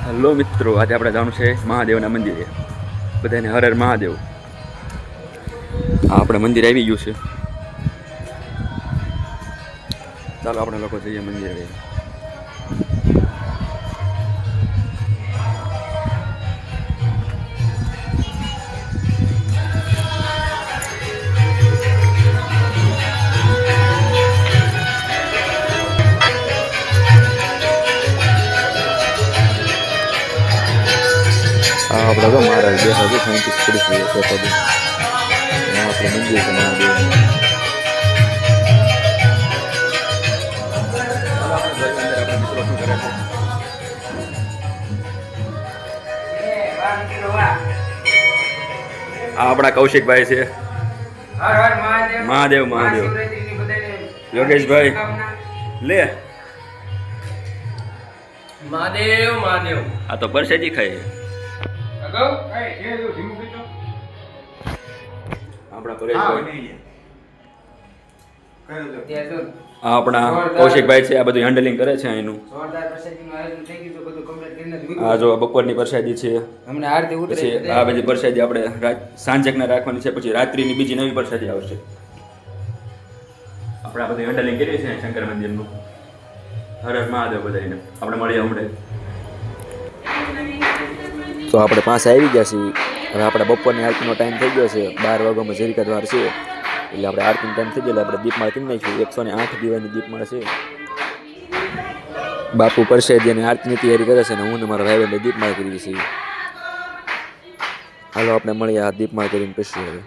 Hello મિત્રો, આજે આપણે જવાનું છે મહાદેવના મંદિરે. બધાને હર હર મહાદેવ. આપણે મંદિર આવી ગયું છે. ચાલો આપણે લોકો જઈએ મંદિરે. આપણે તો મહારાજ બેઠા છે, સાયન્ટિસ્ટ કરી છે આપણે મંદિર છે મહાદેવ. આપણા કૌશિકભાઈ છે. મહાદેવ મહાદેવ. યોગેશભાઈ લે મહાદેવ મહાદેવ. આ તો પરસેજી ખાય આપણા પરેશભાઈ. આપણા કૌશિકભાઈ છે, આ બધું હેન્ડલિંગ કરે છે એનું. આ જો બપોરની પ્રસાદી છે, પછી આ બધી પ્રસાદી આપણે સાંજકના રાખવાની છે, પછી રાત્રિની બીજી નવી પ્રસાદી આવશે. આપણે આ બધું હેન્ડલિંગ કરીએ છીએ શંકર મંદિરનું. હર હર મહાદેવ બધાને આપણે મળીએ હમણાં. તો આપણે પાસે આવી ગયા છીએ. હવે આપણે બપોરની આરતીનો ટાઈમ થઈ ગયો છે. 12 વાગ્યામાં જરીકા દ્વાર છે, એટલે આપણે આરતીનો ટાઈમ થઈ ગયો. આપણે દીપમાળ કરી નાખીશું. 108 દીવાની દીપમાળ છે. બાપુ પરસાદી અને આરતીની તૈયારી કરે છે, અને હું ને મારા ભાઈ બંને દીપમાળ કરીએ છીએ. હાલો આપણે મળીએ આ દીપમાળ કરીને પછી. હવે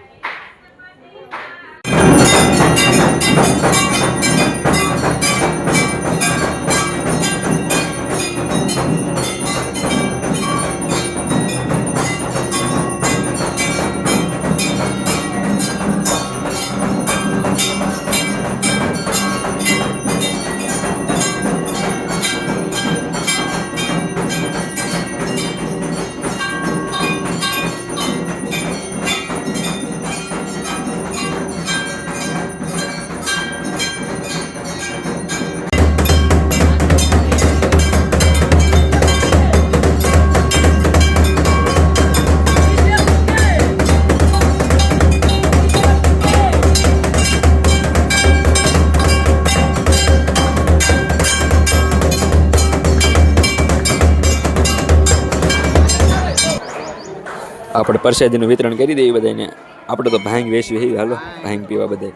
આપણે પ્રસાદીનું વિતરણ કરી દઈએ બધાને. આપણે તો ભાંગ વેચવી હે. હાલો ભાંગ પીવા બધા.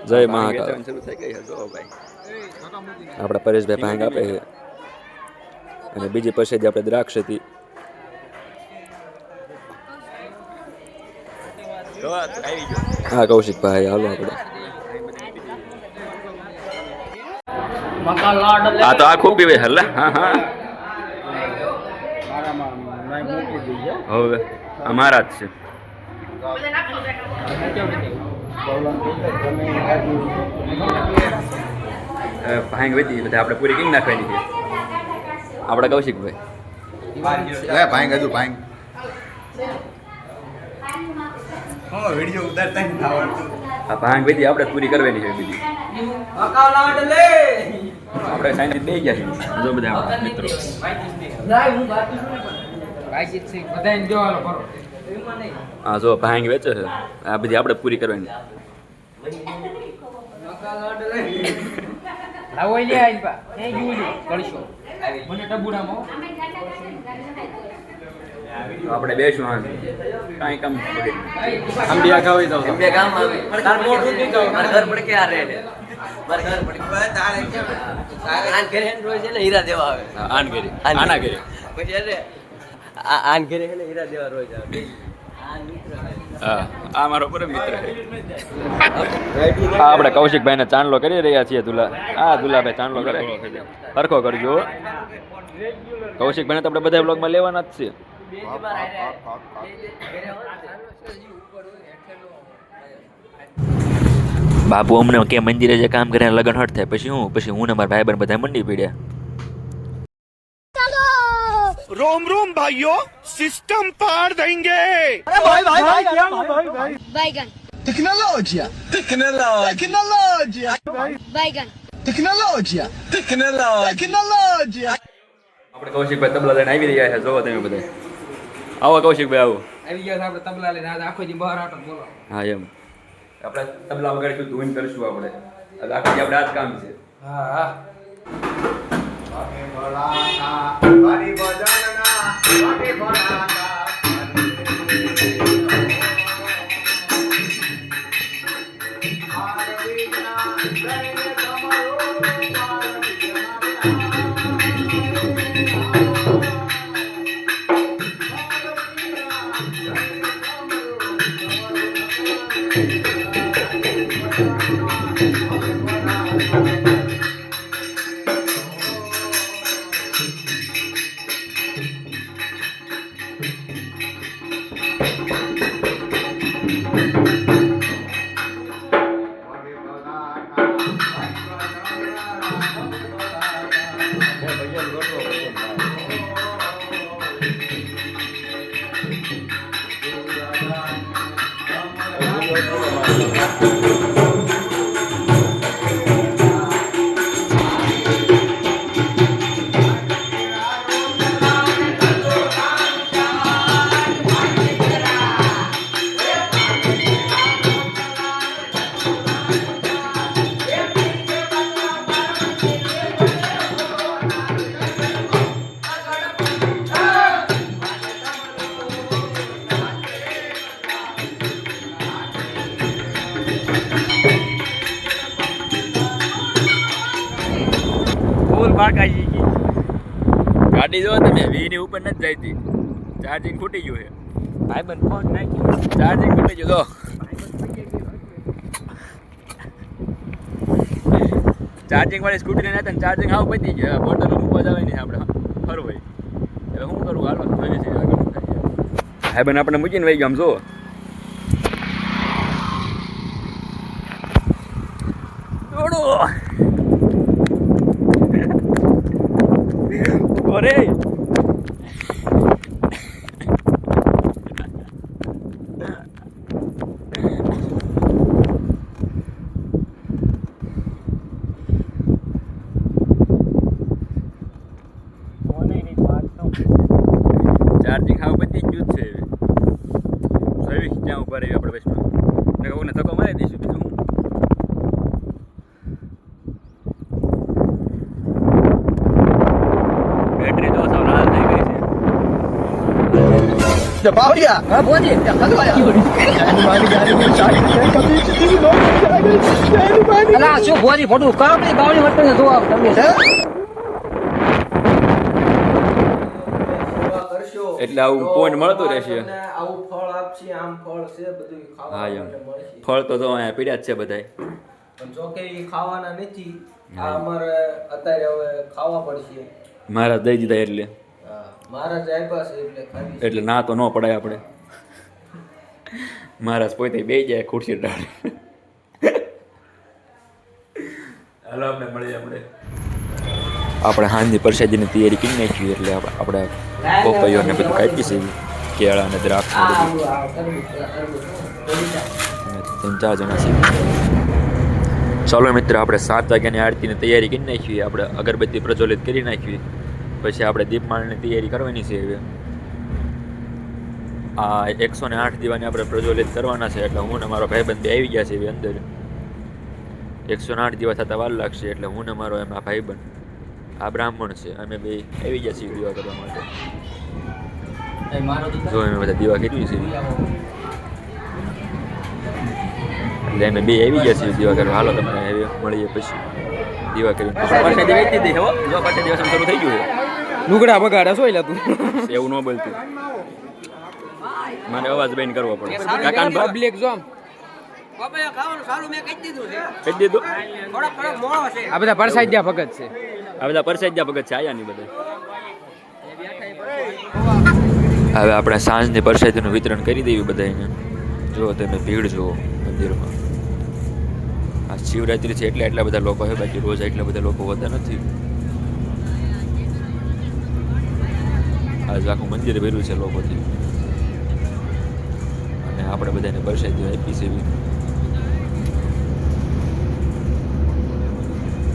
જય મહાકાલ. આપણા પરેશભાઈ ભાંગ આપે છે, અને બીજી પ્રસાદી આપણે દ્રાક્ષ હતી. હા કૌશિકભાઈ હાલો આપણે. હા તો આ ખૂબ પીવે. હલ્લા હા હા હવે અમારા જ છે. ભાંગ વેચી બધા આપણે પૂરી કિંગ નાખવાની છે. આપણા કૌશિકભાઈ ભાંગ હજુ ભાંગ વિડીયો ઉતારતા આ ભાંગ વેચી આપણે પૂરી કરવાની છે. બીજી આપણે સાયન્ટિસ્ટ બે ગયા છીએ. જો બધા આપણા મિત્રો. હા જો ભાંગ વેચે છે. આ બધી આપણે પૂરી કરવાની. આપણે બેસું હા કાંઈ કામ અંબિયા ખાવી તો કામ આવે. તાર મોઢું નહીં કહું મારે ઘર પડે કે આ રહે મારે ઘર પડે આન ઘરે રોજ છે ને હીરા દેવા આવે. આન ઘરે આના ઘરે પછી અરે આન ઘરે છે ને હીરા દેવા રોજ આવે. હા આ મારો પર મિત્ર છે. આપણે કૌશિકભાઈને ચાંદલો કરી રહ્યા છીએ. દુલાભાઈ ચાંદલો કરે સરખો કરજો. કૌશિકભાઈને તો આપણે બધા બ્લોગમાં લેવાના જ છે. બાપુ અમને કે મંદિરે જે કામ કરીને લગન હટ થાય. પછી હું ને મારા ભાઈ બહેન બધા મંડી પડ્યા. रोम रोम भाइयों सिस्टम पार देंगे. अरे भाई भाई भाई क्या भाई भाई बैगन टेक्नोलॉजिया टेक्नोलॉजिया बैगन टेक्नोलॉजिया टेक्नोलॉजिया આપણે કૌશિકભાઈ તબલા લઈને આવી રહ્યા છે, જોવો તમે બધા. આવો કૌશિકભાઈ આવો. આવી ગયા છે આપણે તબલા લઈને આજે આખો દી બહાર આટો બોલો. હા એમ આપણે તબલા વગાડીશું, ધૂન કરીશું આપણે. એટલે આખી આપણે આ જ કામ છે. હા હા બાકાજી ગઈ ગાડી જો તમે વીની ઉપર નથી જતી, ચાર્જિંગ ખૂટી ગયું છે. ભાઈબંધ ફોન નાખ્યો, ચાર્જિંગ ખૂટી ગયું. જો ચાર્જિંગ વાળી સ્કૂટી લઈને હતા ને ચાર્જિંગ આવું પતી ગયું. બોટલ મૂકવા જવાય નહીં આપણે ફરવું હોય. હવે શું કરવું? હાલો જોઈએ છીએ આગળ. ભાઈબંધ આપણે મૂકીને વહી ગયો. આમ જો અરે ચાર્જિંગ હાવ બધી જ છે. સર્વિસ જ્યાં ઉભા રહી આપણે બસમાં ને કહું ને ધક્કો મારી દઈશું. બીજું હું બેટરી તો સાવ લાલ થઈ ગઈ છે. बावरिया हाँ बोलिए क्या कर रहा है अला શું બોલી ફોટો કામ ની બાવળી વટને જો આપ તમે એટલે આવું પોઈન્ટ મળતું રહેશે. આવું ફળ આપશે, આમ ફળ છે બધું ખાવા હા એમ માટે મળશે. ફળ તો જો અહીંયા પીડ્યા જ છે બધાય. પણ જો કે ઈ ખાવાના નથી. આ અમારે અત્યારે હવે ખાવા પડશે. મહારાજ દઈ દીધા એટલે હા મહારાજ આપ્યા છે એટલે ખાધી. એટલે ના તો ન પડાય આપણે. મહારાજ પોતે બે જાય ખુરશી ડાળે. હાલો આપણે મળીએ. આપણે હાંજની પ્રસાદીની તૈયારી કરી નાખી એટલે આપણે પપૈયો ને બધું કાપી છે. કેળા અને દ્રાક્ષ ને બધું. 3-4 જણા છે. ચાલો મિત્ર, આપણે 7 વાગ્યાની આરતીની તૈયારી કરી નાખી. આપણે અગરબત્તી પ્રજ્વલિત કરી નાખી. પછી આપણે દીપમાળની તૈયારી કરવાની છે. હવે આ 108 દીવાની આપણે પ્રજ્વલિત કરવાના છે. એટલે હું ને મારો ભાઈબંધ બે આવી ગયા છે હવે અંદર. 108 દીવા થતા વાર લાગશે. એટલે હું ને મારો એમાં ભાઈબંધ, આ બ્રાહ્મણ છે, અમે બે આવી ગયા છીએ દીવા કરવા માટે. જો અમે બધા દીવા કરી છે એટલે અમે બે આવી ગયા છીએ દીવા કરવા. હાલો તમને હવે મળીએ પછી દીવા કરીને. પાછા દીવા વેચી દે હો. જો પાછા દિવસ શરૂ થઈ ગયું છે. લુગડા બગાડ્યા સોય તું એવું ન બોલતું, મારે અવાજ બંધ કરવો પડે. કાકા પબ્લિક જો કહી દીધું. આ બધા પરસાઈદ્યા ભગત છે. આ બધા પરસાઈદ્યા ભગત છે. આયા નહીં બધા. હવે આપણે સાંજની પ્રસાદીનું વિતરણ કરી દેવી બધાને. જો તમે ભીડ જુઓ મંદિરમાં. આ શિવરાત્રી છે એટલે એટલા બધા લોકો છે, બાકી રોજ એટલા બધા લોકો હોતા નથી. આજ આખું મંદિર ભર્યું છે લોકોથી. અને આપણે બધાને પ્રસાદી આપી છે.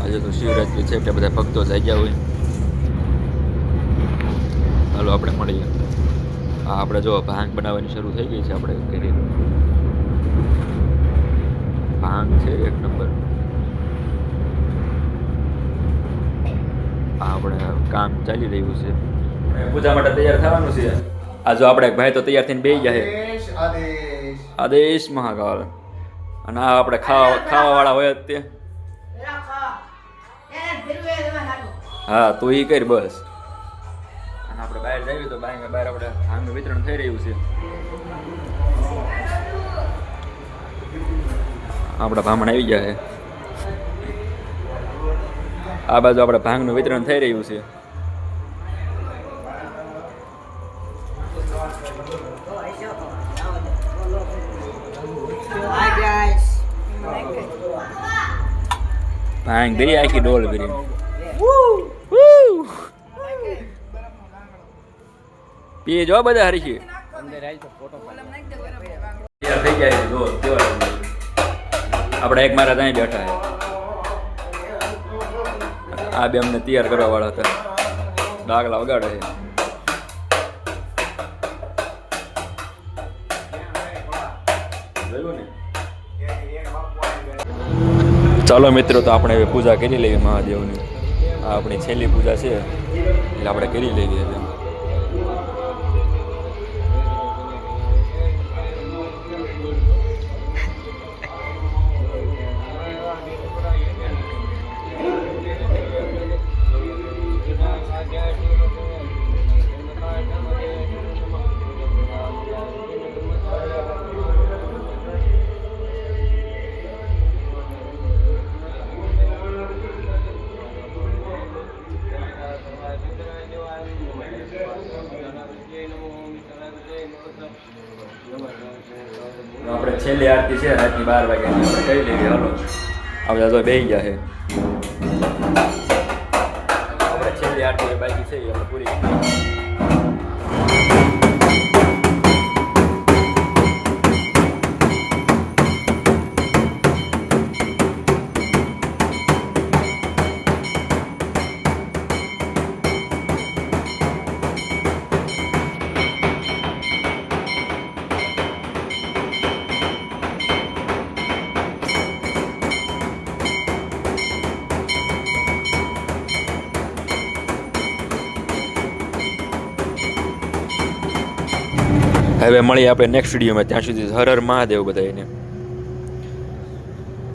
આજે તો શિવરાત્રી છે એટલે બધા ભક્તો જાગ્યા હોય. હાલો આપણે મળીએ. હા આપણે જો ભાંગ બનાવવાની શરૂ થઈ ગઈ છે. આપણે કરી ભાંગ છે એક નંબર. આપણે કામ ચાલી રહ્યું છે. પૂજા માટે તૈયાર થવાનું છે. આ જો આપણે એક ભાઈ તો તૈયાર થઈને બેસી જાય. આદેશ મહાકાલ. અને આ આપણે ખાવા વાળા હોય જ તે. હા તું ઈ કર બસ. અને આપણે બહાર જઈએ તો બહાર આપણે ભાંગનું વિતરણ થઈ રહ્યું છે. આપણા ભામણ આવી ગયા છે. આ બાજુ આપણે ભાંગનું વિતરણ થઈ રહ્યું છે. ભાંગ ભરી આખી ડોલ ભરી. પીએ જો બધા હરીશી તૈયાર થઈ ગયા છે. જો કેવા આપણે એક મારા ત્યાં બેઠા છે. આ બે અમને તૈયાર કરવા વાળા હતા. ડાગલા વગાડે છે. ચાલો મિત્રો તો આપણે હવે પૂજા કરી લઈએ મહાદેવની. આ આપણી છેલ્લી પૂજા છે એટલે આપણે કરી લઈએ. આપણે છેલ્લી આરતી છે રાતની 12 વાગ્યાની. આપણે કહી લઈએ. હાલો આપણે તો બેસી ગયા છે. આપણે છેલ્લી આરતી બાકી છે આપણે પૂરી. હવે મળીએ આપણે નેક્સ્ટ વિડીયોમાં. ત્યાં સુધી હર હર મહાદેવ બધાને.